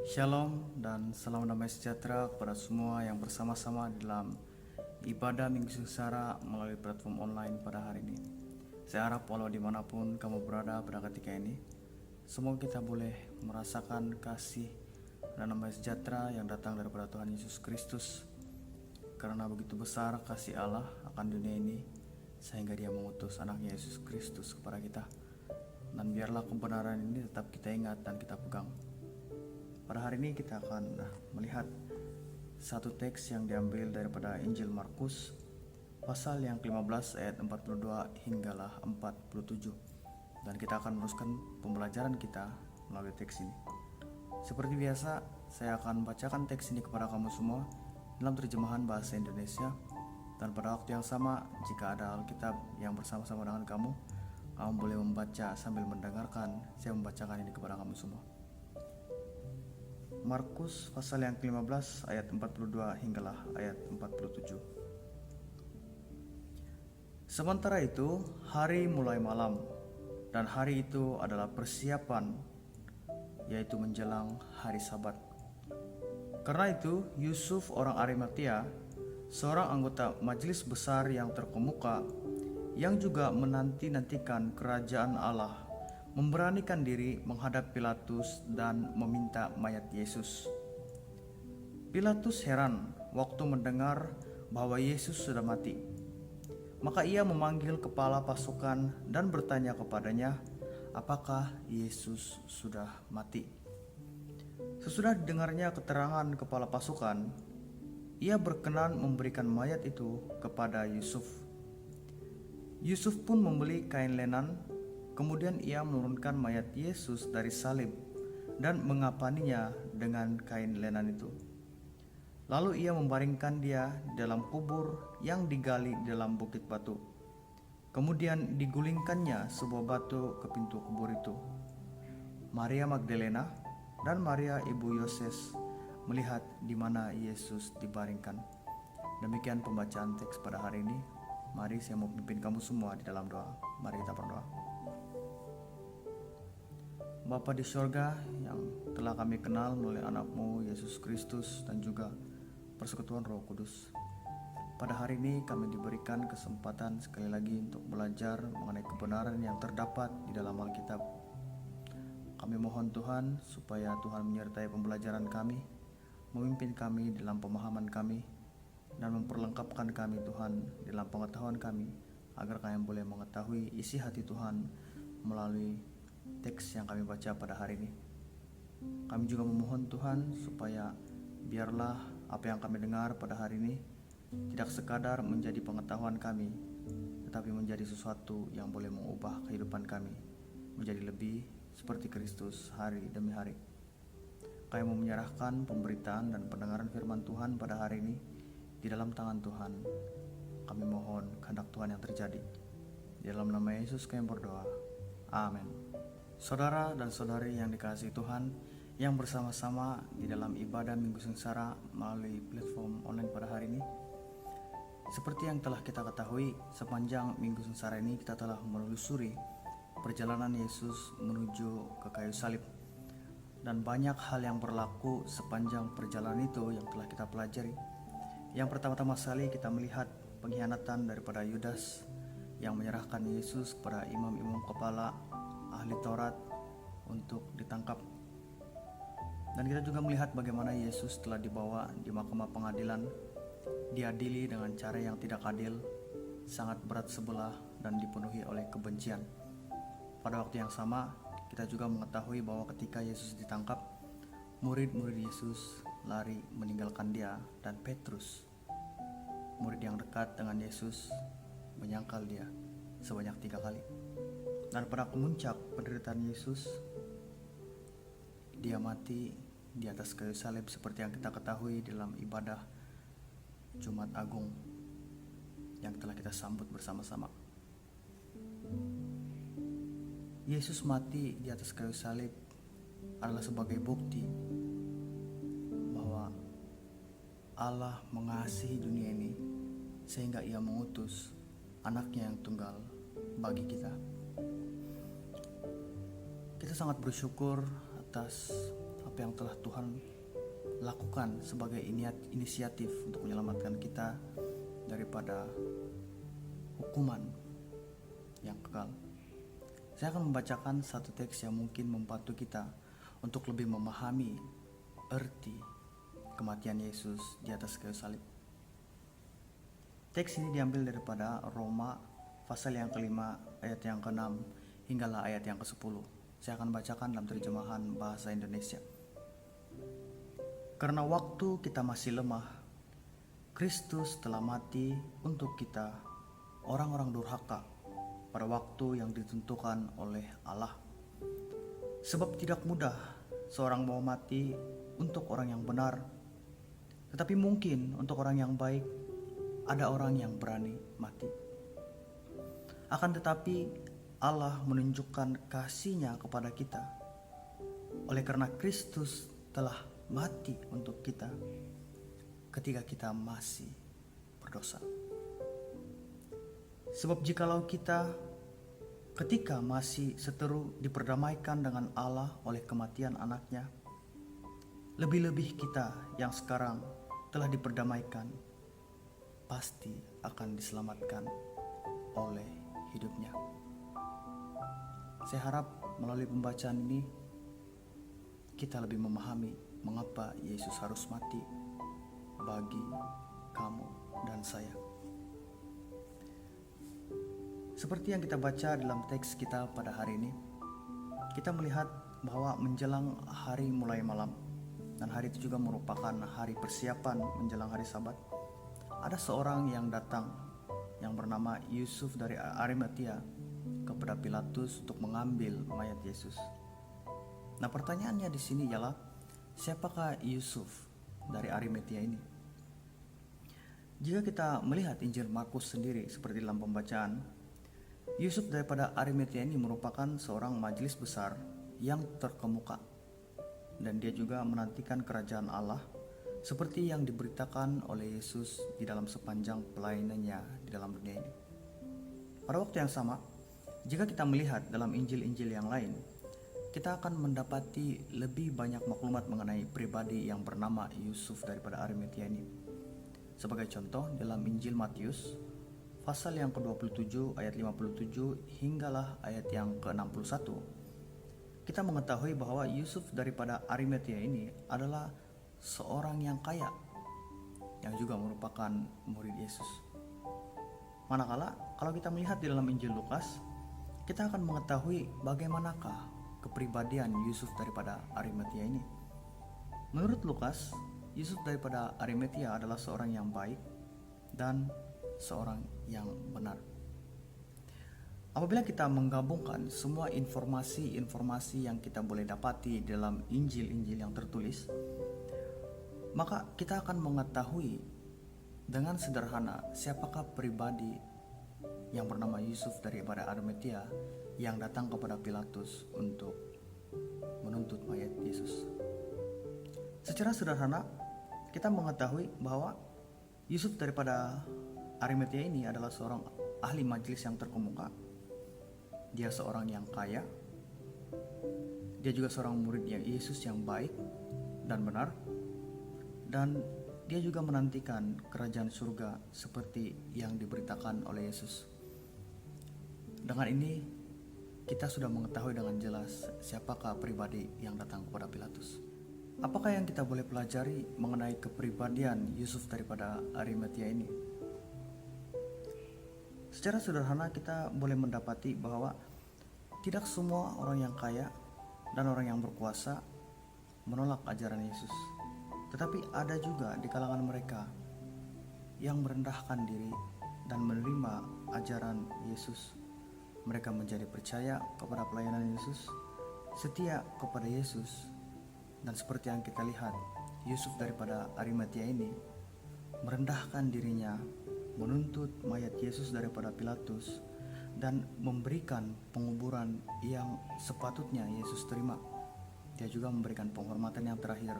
Shalom dan salam damai sejahtera kepada semua yang bersama-sama dalam ibadah Minggu Sengsara melalui platform online pada hari ini. Saya harap walau dimanapun kamu berada pada ketika ini, semoga kita boleh merasakan kasih dan damai sejahtera yang datang daripada Tuhan Yesus Kristus. Karena begitu besar kasih Allah akan dunia ini, sehingga Dia mengutus anaknya Yesus Kristus kepada kita. Dan biarlah kebenaran ini tetap kita ingat dan kita pegang. Pada hari ini kita akan melihat satu teks yang diambil daripada Injil Markus pasal yang ke-15 ayat 42 hinggalah 47. Dan kita akan meneruskan pembelajaran kita melalui teks ini. Seperti biasa, saya akan bacakan teks ini kepada kamu semua dalam terjemahan bahasa Indonesia. Dan pada waktu yang sama, jika ada Alkitab yang bersama-sama dengan kamu boleh membaca sambil mendengarkan saya membacakan ini kepada kamu semua. Markus pasal yang ke-15 ayat 42 hinggalah ayat 47. Sementara itu, hari mulai malam, dan hari itu adalah persiapan, yaitu menjelang hari Sabat. Karena itu, Yusuf orang Arimatea, seorang anggota majelis besar yang terkemuka, yang juga menanti-nantikan kerajaan Allah, memberanikan diri menghadap Pilatus dan meminta mayat Yesus. Pilatus heran waktu mendengar bahwa Yesus sudah mati. Maka ia memanggil kepala pasukan dan bertanya kepadanya, apakah Yesus sudah mati? Sesudah didengarnya keterangan kepala pasukan, ia berkenan memberikan mayat itu kepada Yusuf. Yusuf pun membeli kain lenan. Kemudian ia menurunkan mayat Yesus dari salib dan mengapaninya dengan kain lenan itu. Lalu ia membaringkan dia dalam kubur yang digali di dalam bukit batu. Kemudian digulingkannya sebuah batu ke pintu kubur itu. Maria Magdalena dan Maria ibu Yoses melihat di mana Yesus dibaringkan. Demikian pembacaan teks pada hari ini. Mari saya mau pimpin kamu semua di dalam doa. Mari kita berdoa. Bapa di sorga yang telah kami kenal melalui anakmu Yesus Kristus dan juga persekutuan Roh Kudus. Pada hari ini kami diberikan kesempatan sekali lagi untuk belajar mengenai kebenaran yang terdapat di dalam Alkitab. Kami mohon Tuhan supaya Tuhan menyertai pembelajaran kami, memimpin kami dalam pemahaman kami, dan memperlengkapkan kami Tuhan dalam pengetahuan kami, agar kami boleh mengetahui isi hati Tuhan melalui teks yang kami baca pada hari ini. Kami juga memohon Tuhan supaya biarlah apa yang kami dengar pada hari ini tidak sekadar menjadi pengetahuan kami, tetapi menjadi sesuatu yang boleh mengubah kehidupan kami menjadi lebih seperti Kristus hari demi hari. Kami mau menyerahkan pemberitaan dan pendengaran firman Tuhan pada hari ini di dalam tangan Tuhan. Kami mohon kehendak Tuhan yang terjadi. Di dalam nama Yesus kami berdoa. Amin. Saudara dan saudari yang dikasihi Tuhan, yang bersama-sama di dalam ibadah Minggu Sengsara melalui platform online pada hari ini. Seperti yang telah kita ketahui, sepanjang Minggu Sengsara ini kita telah menelusuri perjalanan Yesus menuju ke kayu salib. Dan banyak hal yang berlaku sepanjang perjalanan itu yang telah kita pelajari. Yang pertama-tama sekali kita melihat pengkhianatan daripada Yudas yang menyerahkan Yesus kepada imam-imam kepala ahli Taurat untuk ditangkap. Dan kita juga melihat bagaimana Yesus telah dibawa di mahkamah pengadilan, diadili dengan cara yang tidak adil, sangat berat sebelah dan dipenuhi oleh kebencian. Pada waktu yang sama, kita juga mengetahui bahwa ketika Yesus ditangkap, murid-murid Yesus lari meninggalkan dia, dan Petrus, murid yang dekat dengan Yesus, menyangkal dia sebanyak 3 kali. Dan pada kemuncak penderitaan Yesus, dia mati di atas kayu salib seperti yang kita ketahui dalam ibadah Jumat Agung yang telah kita sambut bersama-sama. Yesus mati di atas kayu salib adalah sebagai bukti bahwa Allah mengasihi dunia ini sehingga ia mengutus anaknya yang tunggal bagi kita. Kita sangat bersyukur atas apa yang telah Tuhan lakukan sebagai inisiatif untuk menyelamatkan kita daripada hukuman yang kekal. Saya akan membacakan satu teks yang mungkin membantu kita untuk lebih memahami arti kematian Yesus di atas kayu salib. Teks ini diambil daripada Roma pasal yang kelima ayat yang ke-6 hinggalah ayat yang ke-10. Saya akan bacakan dalam terjemahan bahasa Indonesia. Karena waktu kita masih lemah, Kristus telah mati untuk kita, orang-orang durhaka, pada waktu yang ditentukan oleh Allah. Sebab tidak mudah seorang mau mati untuk orang yang benar, tetapi mungkin untuk orang yang baik ada orang yang berani mati. Akan tetapi Allah menunjukkan kasih-Nya kepada kita oleh karena Kristus telah mati untuk kita ketika kita masih berdosa. Sebab jikalau kita ketika masih seteru diperdamaikan dengan Allah oleh kematian anaknya, lebih-lebih kita yang sekarang telah diperdamaikan pasti akan diselamatkan oleh hidupnya. Saya harap melalui pembacaan ini kita lebih memahami mengapa Yesus harus mati bagi kamu dan saya. Seperti yang kita baca dalam teks kita pada hari ini, kita melihat bahwa menjelang hari mulai malam, dan hari itu juga merupakan hari persiapan menjelang hari Sabat, ada seorang yang datang yang bernama Yusuf dari Arimatia kepada Pilatus untuk mengambil mayat Yesus. Nah, pertanyaannya di sini ialah, siapakah Yusuf dari Arimatia ini? Jika kita melihat Injil Markus sendiri seperti dalam pembacaan, Yusuf daripada Arimatia ini merupakan seorang majelis besar yang terkemuka, dan dia juga menantikan kerajaan Allah seperti yang diberitakan oleh Yesus di dalam sepanjang pelayanannya di dalam dunia ini. Pada waktu yang sama, jika kita melihat dalam Injil-Injil yang lain, kita akan mendapati lebih banyak maklumat mengenai pribadi yang bernama Yusuf daripada Arimatia ini. Sebagai contoh, dalam Injil Matius pasal yang ke-27 ayat 57 hinggalah ayat yang ke-61, kita mengetahui bahwa Yusuf daripada Arimatia ini adalah seorang yang kaya yang juga merupakan murid Yesus. Manakala kalau kita melihat di dalam Injil Lukas, kita akan mengetahui bagaimanakah kepribadian Yusuf daripada Arimatia ini. Menurut Lukas, Yusuf daripada Arimatia adalah seorang yang baik dan seorang yang benar. Apabila kita menggabungkan semua informasi-informasi yang kita boleh dapati dalam Injil-Injil yang tertulis, maka kita akan mengetahui dengan sederhana siapakah pribadi yang bernama Yusuf daripada Arimatia yang datang kepada Pilatus untuk menuntut mayat Yesus. Secara sederhana, kita mengetahui bahwa Yusuf daripada Arimatia ini adalah seorang ahli majelis yang terkemuka. Dia seorang yang kaya. Dia juga seorang murid yang Yesus yang baik dan benar. Dan dia juga menantikan kerajaan surga seperti yang diberitakan oleh Yesus. Dengan ini, kita sudah mengetahui dengan jelas siapakah pribadi yang datang kepada Pilatus. Apakah yang kita boleh pelajari mengenai kepribadian Yusuf daripada Arimatia ini? Secara sederhana kita boleh mendapati bahwa tidak semua orang yang kaya dan orang yang berkuasa menolak ajaran Yesus. Tetapi ada juga di kalangan mereka yang merendahkan diri dan menerima ajaran Yesus. Mereka menjadi percaya kepada pelayanan Yesus, setia kepada Yesus. Dan seperti yang kita lihat, Yusuf daripada Arimatia ini merendahkan dirinya, menuntut mayat Yesus daripada Pilatus, dan memberikan penguburan yang sepatutnya Yesus terima. Dia juga memberikan penghormatan yang terakhir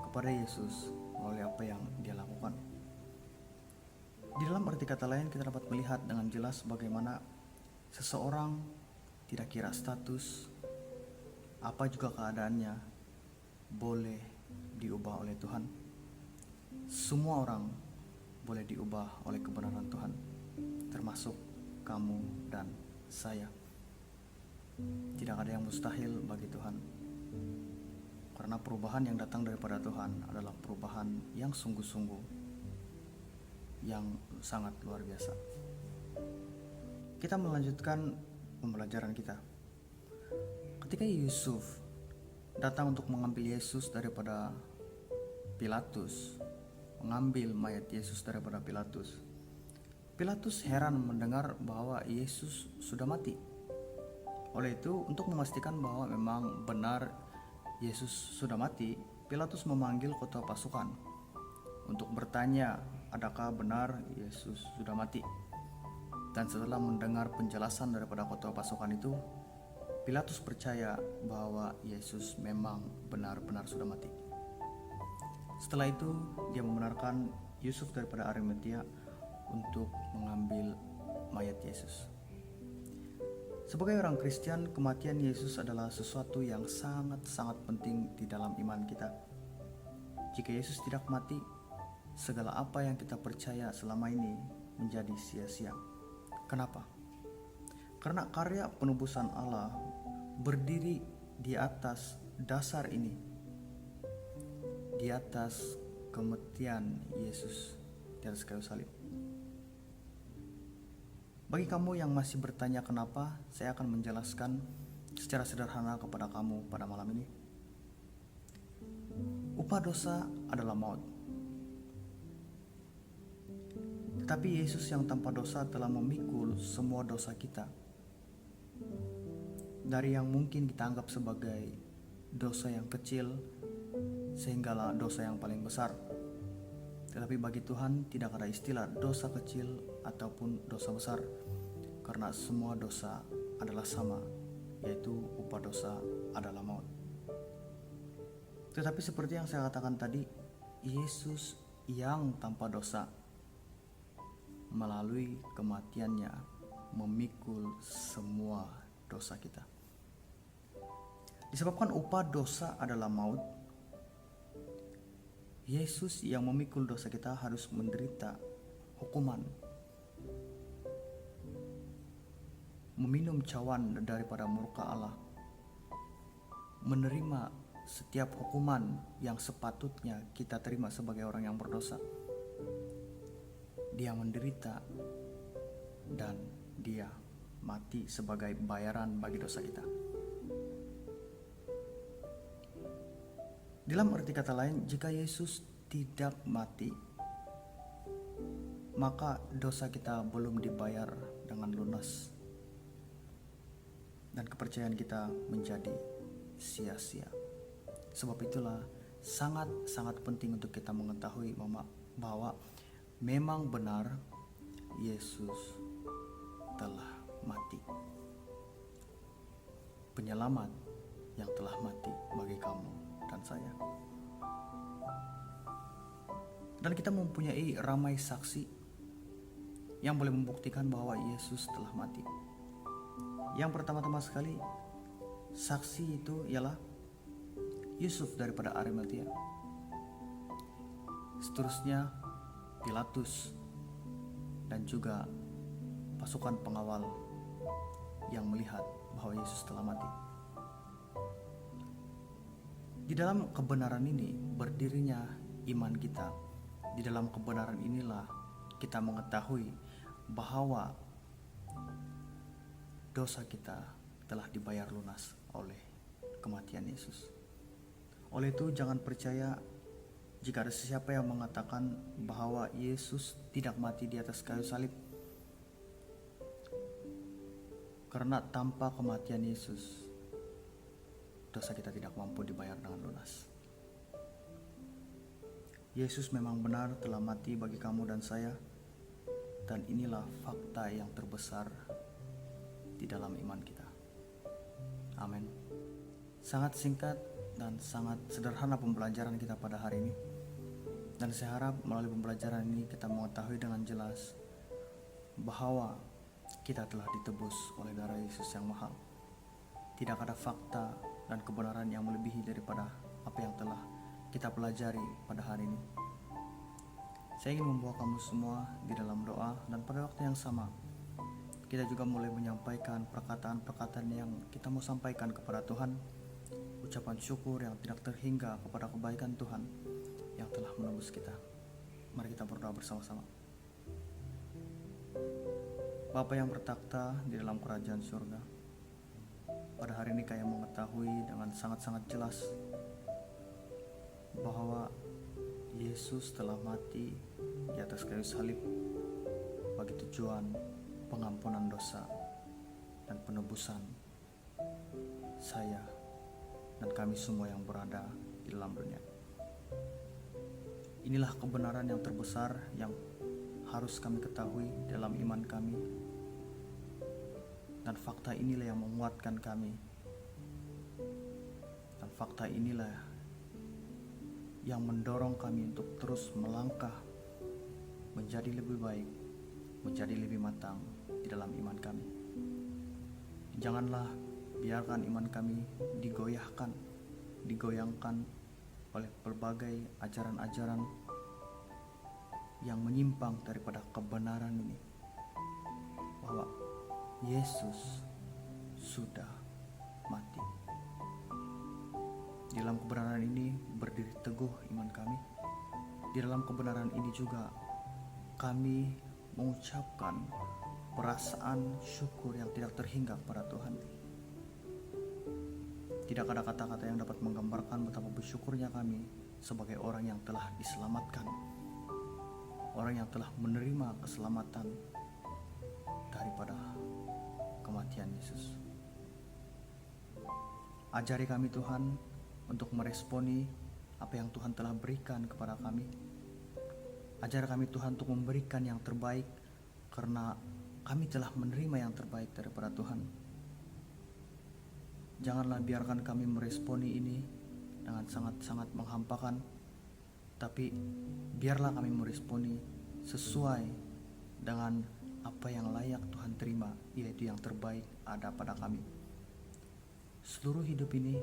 kepada Yesus melalui apa yang dia lakukan. Di dalam arti kata lain, kita dapat melihat dengan jelas bagaimana seseorang tidak kira status, apa juga keadaannya, boleh diubah oleh Tuhan. Semua orang boleh diubah oleh kebenaran Tuhan, termasuk kamu dan saya. Tidak ada yang mustahil bagi Tuhan, karena perubahan yang datang daripada Tuhan adalah perubahan yang sungguh-sungguh, yang sangat luar biasa. Kita melanjutkan pembelajaran kita. Ketika Yusuf datang untuk mengambil Yesus daripada Pilatus, mengambil mayat Yesus daripada Pilatus, Pilatus heran mendengar bahwa Yesus sudah mati. Oleh itu, untuk memastikan bahwa memang benar Yesus sudah mati, Pilatus memanggil ketua pasukan untuk bertanya, adakah benar Yesus sudah mati? Dan setelah mendengar penjelasan daripada ketua pasukan itu, Pilatus percaya bahwa Yesus memang benar-benar sudah mati. Setelah itu, dia membenarkan Yusuf daripada Arimatia untuk mengambil mayat Yesus. Sebagai orang Kristen, kematian Yesus adalah sesuatu yang sangat-sangat penting di dalam iman kita. Jika Yesus tidak mati, segala apa yang kita percaya selama ini menjadi sia-sia. Kenapa? Karena karya penebusan Allah berdiri di atas dasar ini, di atas kematian Yesus di atas kayu salib. Bagi kamu yang masih bertanya kenapa, saya akan menjelaskan secara sederhana kepada kamu pada malam ini. Upah dosa adalah maut. Tetapi Yesus yang tanpa dosa telah memikul semua dosa kita. Dari yang mungkin kita anggap sebagai dosa yang kecil, sehinggalah dosa yang paling besar. Tetapi bagi Tuhan tidak ada istilah dosa kecil ataupun dosa besar, karena semua dosa adalah sama, yaitu upah dosa adalah maut. Tetapi seperti yang saya katakan tadi, Yesus yang tanpa dosa melalui kematiannya memikul semua dosa kita. Disebabkan upah dosa adalah maut, Yesus yang memikul dosa kita harus menderita hukuman, meminum cawan daripada murka Allah, menerima setiap hukuman yang sepatutnya kita terima sebagai orang yang berdosa. Dia menderita dan dia mati sebagai bayaran bagi dosa kita. Dalam arti kata lain, jika Yesus tidak mati, maka dosa kita belum dibayar dengan lunas, dan kepercayaan kita menjadi sia-sia. Sebab itulah sangat-sangat penting untuk kita mengetahui bahwa memang benar Yesus telah mati. Penyelamat yang telah mati bagi kamu dan saya. Dan kita mempunyai ramai saksi yang boleh membuktikan bahwa Yesus telah mati. Yang pertama-tama sekali, saksi itu ialah Yusuf daripada Arimatia. Seterusnya Pilatus dan juga pasukan pengawal yang melihat bahwa Yesus telah mati. Di dalam kebenaran ini berdirinya iman kita. Di dalam kebenaran inilah kita mengetahui bahwa dosa kita telah dibayar lunas oleh kematian Yesus. Oleh itu jangan percaya jika ada siapa yang mengatakan bahwa Yesus tidak mati di atas kayu salib. Karena tanpa kematian Yesus, dosa kita tidak mampu dibayar dengan lunas. Yesus memang benar telah mati bagi kamu dan saya, dan inilah fakta yang terbesar di dalam iman kita. Amin. Sangat singkat dan sangat sederhana pembelajaran kita pada hari ini. Dan saya harap melalui pembelajaran ini kita mengetahui dengan jelas bahwa kita telah ditebus oleh darah Yesus yang mahal. Tidak ada fakta dan kebenaran yang melebihi daripada apa yang telah kita pelajari pada hari ini. Saya ingin membawa kamu semua di dalam doa, dan pada waktu yang sama kita juga mulai menyampaikan perkataan-perkataan yang kita mau sampaikan kepada Tuhan, ucapan syukur yang tidak terhingga kepada kebaikan Tuhan yang telah menembus kita. Mari kita berdoa bersama-sama. Bapa yang bertakhta di dalam kerajaan surga, pada hari ini kami mengetahui dengan sangat-sangat jelas bahwa Yesus telah mati di atas kayu salib bagi tujuan pengampunan dosa dan penebusan saya dan kami semua yang berada di dalam dunia. Inilah kebenaran yang terbesar yang harus kami ketahui dalam iman kami, dan fakta inilah yang menguatkan kami, dan fakta inilah yang mendorong kami untuk terus melangkah menjadi lebih baik, menjadi lebih matang di dalam iman kami. Janganlah biarkan iman kami digoyangkan oleh berbagai ajaran-ajaran yang menyimpang daripada kebenaran ini, bahwa Yesus sudah mati. Di dalam kebenaran ini berdiri teguh iman kami. Di dalam kebenaran ini juga kami mengucapkan perasaan syukur yang tidak terhingga kepada Tuhan. Tidak ada kata-kata yang dapat menggambarkan betapa bersyukurnya kami sebagai orang yang telah diselamatkan, orang yang telah menerima keselamatan daripada kematian Yesus. Ajari kami Tuhan untuk meresponi apa yang Tuhan telah berikan kepada kami. Ajar kami Tuhan untuk memberikan yang terbaik, karena kami telah menerima yang terbaik daripada Tuhan. Janganlah biarkan kami meresponi ini dengan sangat-sangat menghampakan, tapi biarlah kami meresponi sesuai dengan apa yang layak Tuhan terima, yaitu yang terbaik ada pada kami. Seluruh hidup ini,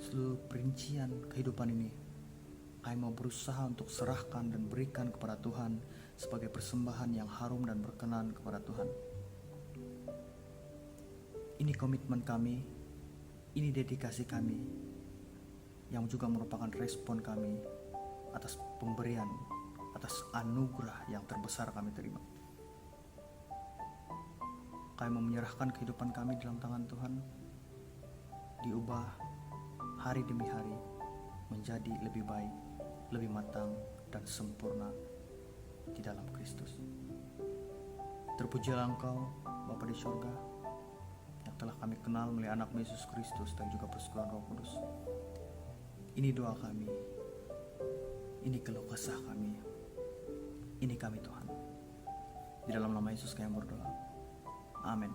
seluruh perincian kehidupan ini, kami mau berusaha untuk serahkan dan berikan kepada Tuhan sebagai persembahan yang harum dan berkenan kepada Tuhan. Ini komitmen kami, ini dedikasi kami, yang juga merupakan respon kami atas pemberian, atas anugerah yang terbesar kami terima. Kami mau menyerahkan kehidupan kami dalam tangan Tuhan, diubah hari demi hari menjadi lebih baik, lebih matang dan sempurna di dalam Kristus. Terpujilah Engkau, Bapa di surga, yang telah kami kenal melalui anak Yesus Kristus dan juga persekutuan Roh Kudus. Ini doa kami, ini keluh kesah kami, ini kami Tuhan. Di dalam nama Yesus kami berdoa. Amin.